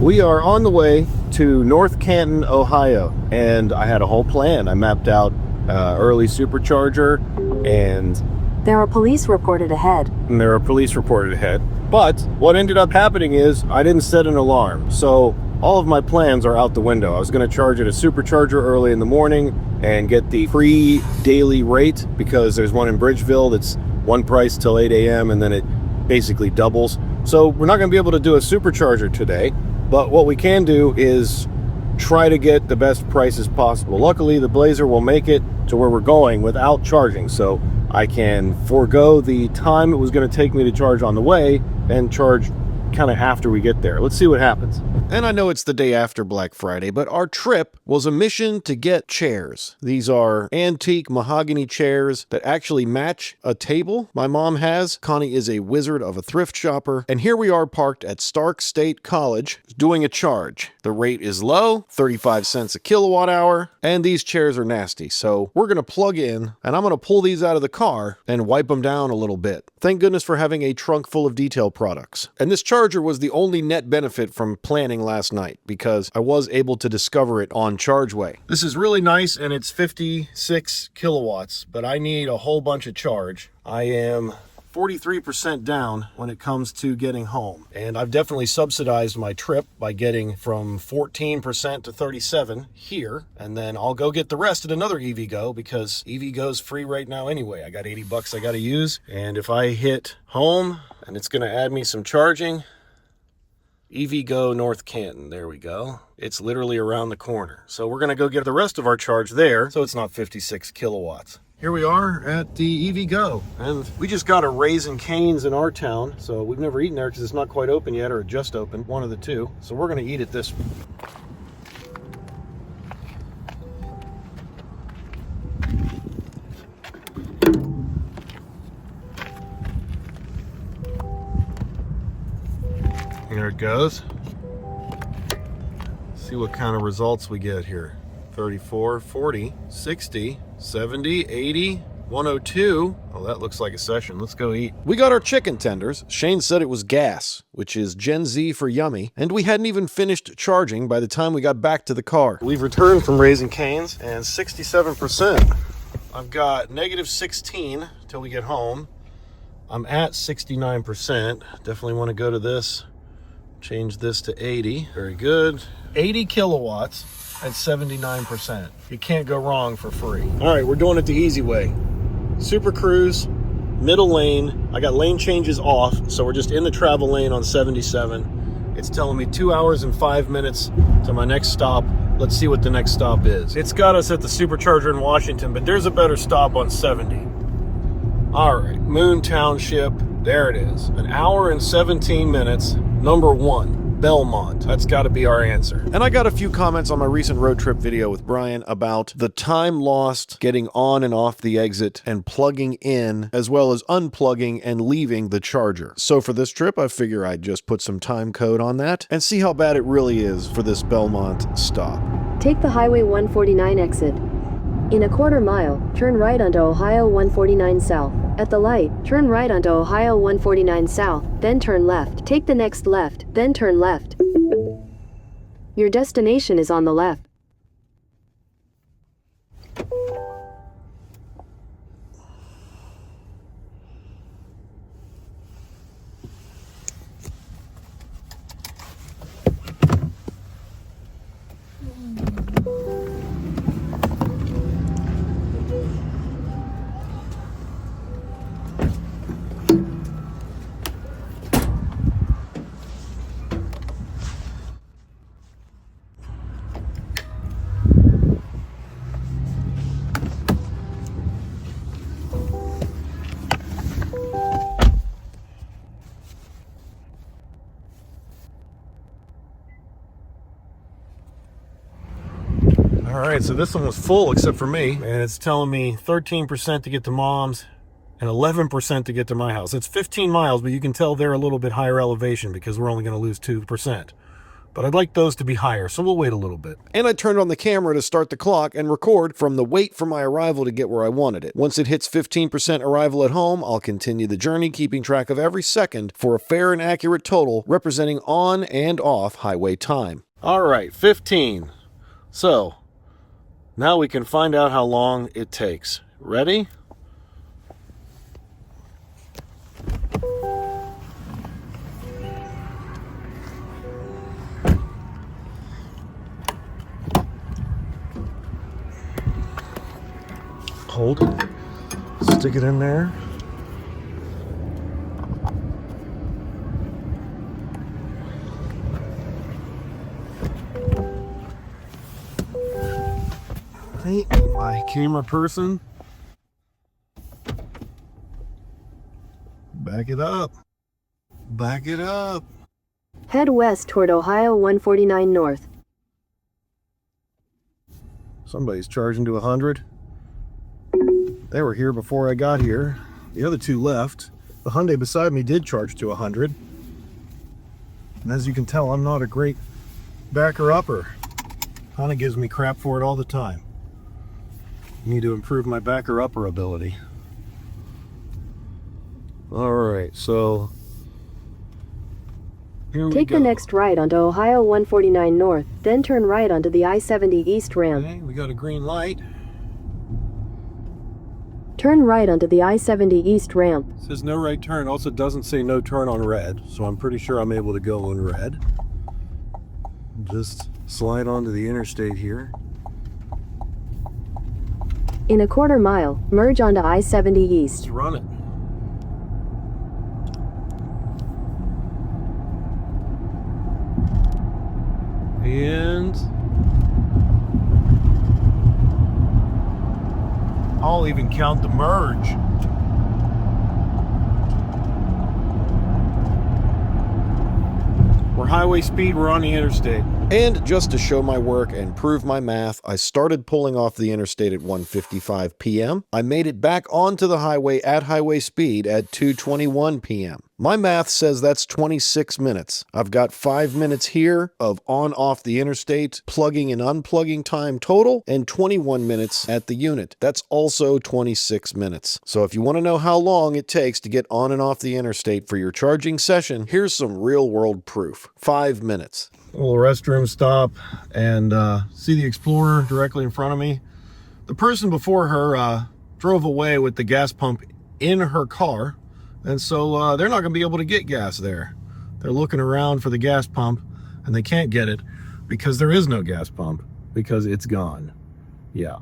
We are on the way to North Canton, Ohio, and I had a whole plan. I mapped out early supercharger, and there are police reported ahead. But what ended up happening is I didn't set an alarm, so all of my plans are out the window. I was going to charge at a supercharger early in the morning and get the free daily rate, because there's one in Bridgeville that's one price till 8 a.m. and then it basically doubles. So we're not going to be able to do a supercharger today. But what we can do is try to get the best prices possible. Luckily, the Blazer will make it to where we're going without charging, so I can forego the time it was going to take me to charge on the way and charge kind of after we get there. Let's see what happens. And I know it's the day after Black Friday, but our trip was a mission to get chairs. These are antique mahogany chairs that actually match a table my mom has. Connie is a wizard of a thrift shopper. And here we are parked at Stark State College doing a charge. The rate is low, 35 cents a kilowatt hour, and these chairs are nasty. So we're going to plug in, and I'm going to pull these out of the car and wipe them down a little bit. Thank goodness for having a trunk full of detail products. And this charger was the only net benefit from planning last night, because I was able to discover it on ChargeWay. This is really nice, and it's 56 kilowatts, but I need a whole bunch of charge. I am 43% down when it comes to getting home, and I've definitely subsidized my trip by getting from 14% to 37 here, and then I'll go get the rest at another EVGo, because EVGo's free right now anyway. I got 80 bucks I got to use, and if I hit home and it's going to add me some charging, EVGo North Canton, there we go. It's literally around the corner. So we're going to go get the rest of our charge there, so it's not 56 kilowatts. Here we are at the EVGo, and we just got a Raising Cane's in our town, so we've never eaten there because it's not quite open yet, or it just opened, one of the two. So we're going to eat at this. Here it goes. See what kind of results we get here. 34, 40, 60, 70, 80, 102. Oh, that looks like a session. Let's go eat. We got our chicken tenders. Shane said it was gas, which is Gen Z for yummy. And we hadn't even finished charging by the time we got back to the car. We've returned from Raising Cane's, and 67%. I've got negative 16 till we get home. I'm at 69%. Definitely want to go to this. Change this to 80. Very good. 80 kilowatts at 79%. You can't go wrong for free. All right, we're doing it the easy way. Super Cruise, middle lane. I got lane changes off, so we're just in the travel lane on 77. It's telling me 2 hours and 5 minutes to my next stop. Let's see what the next stop is. It's got us at the supercharger in Washington, but there's a better stop on 70. All right, Moon Township. There it is. An hour and 17 minutes. Number 1, Belmont. That's got to be our answer. And I got a few comments on my recent road trip video with Brian about the time lost getting on and off the exit and plugging in, as well as unplugging and leaving the charger. So for this trip, I figure I'd just put some time code on that and see how bad it really is for this Belmont stop. Take the Highway 149 exit. In a quarter mile, turn right onto Ohio 149 South. At the light, turn right onto Ohio 149 South, then turn left. Take the next left, then turn left. Your destination is on the left. All right, so this one was full except for me, and it's telling me 13% to get to Mom's and 11% to get to my house. It's 15 miles, but you can tell they're a little bit higher elevation because we're only going to lose 2%. But I'd like those to be higher, so we'll wait a little bit. And I turned on the camera to start the clock and record from the wait for my arrival to get where I wanted it. Once it hits 15% arrival at home, I'll continue the journey, keeping track of every second for a fair and accurate total representing on and off highway time. All right, 15. So, now we can find out how long it takes. Ready? Hold it, stick it in there. Hey, my camera person. Back it up. Back it up. Head west toward Ohio 149 North. Somebody's charging to 100. They were here before I got here. The other two left. The Hyundai beside me did charge to 100. And as you can tell, I'm not a great backer-upper. Honda gives me crap for it all the time. Need to improve my backer-upper ability. Alright, so here we go. Take the next right onto Ohio 149 North, then turn right onto the I-70 East ramp. Okay, we got a green light. Turn right onto the I-70 East ramp. It says no right turn. Also doesn't say no turn on red, so I'm pretty sure I'm able to go on red. Just slide onto the interstate here. In a quarter mile, merge onto I-70 East. Let's run it. And I'll even count the merge. We're highway speed, we're on the interstate. And just to show my work and prove my math, I started pulling off the interstate at 1:55 p.m. I made it back onto the highway at highway speed at 2:21 p.m. My math says that's 26 minutes. I've got 5 minutes here of on-off the interstate, plugging and unplugging time total, and 21 minutes at the unit. That's also 26 minutes. So if you want to know how long it takes to get on and off the interstate for your charging session, here's some real-world proof. 5 minutes. A little restroom stop, and see the Explorer directly in front of me. The person before her drove away with the gas pump in her car, and so they're not going to be able to get gas there. They're looking around for the gas pump, and they can't get it because there is no gas pump, because it's gone. Yeah.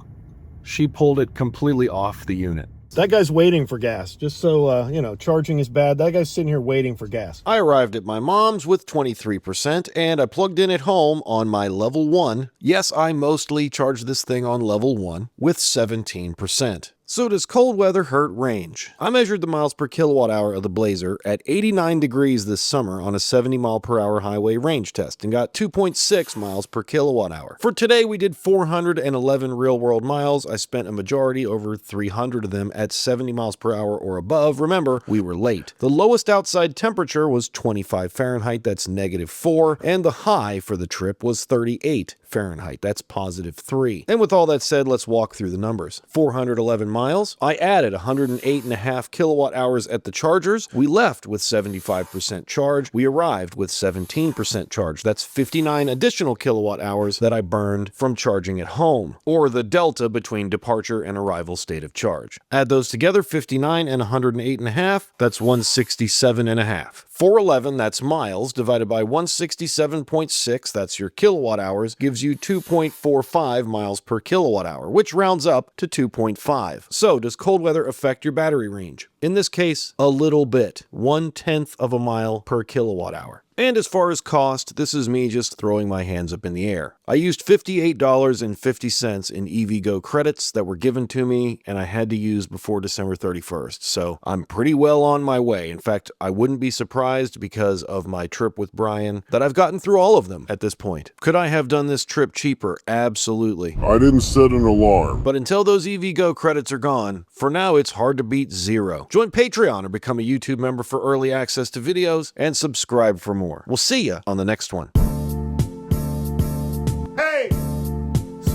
She pulled it completely off the unit. That guy's waiting for gas, just so, you know, charging is bad. That guy's sitting here waiting for gas. I arrived at my mom's with 23%, and I plugged in at home on my level 1. Yes, I mostly charge this thing on level 1 with 17%. So does cold weather hurt range? I measured the miles per kilowatt hour of the Blazer at 89 degrees this summer on a 70 mile per hour highway range test and got 2.6 miles per kilowatt hour. For today, we did 411 real world miles. I spent a majority, over 300 of them, at 70 miles per hour or above. Remember, we were late. The lowest outside temperature was 25 Fahrenheit, that's -4, and the high for the trip was 38 Fahrenheit, that's +3. And with all that said, let's walk through the numbers. 411 miles. I added 108.5 kilowatt hours at the chargers. We left with 75% charge. We arrived with 17% charge. That's 59 additional kilowatt hours that I burned from charging at home, or the delta between departure and arrival state of charge. Add those together, 59 and 108.5, that's 167.5. 411, that's miles, divided by 167.6, that's your kilowatt hours, gives you 2.45 miles per kilowatt hour, which rounds up to 2.5. So, does cold weather affect your battery range? In this case, a little bit. 1/10 of a mile per kilowatt hour. And as far as cost, this is me just throwing my hands up in the air. I used $58.50 in EVGo credits that were given to me, and I had to use before December 31st. So I'm pretty well on my way. In fact, I wouldn't be surprised, because of my trip with Brian, that I've gotten through all of them at this point. Could I have done this trip cheaper? Absolutely. I didn't set an alarm. But until those EVGo credits are gone, for now it's hard to beat zero. Join Patreon or become a YouTube member for early access to videos, and subscribe for more. We'll see ya on the next one.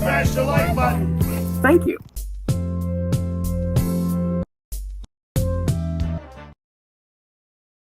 smash the like button. Thank you.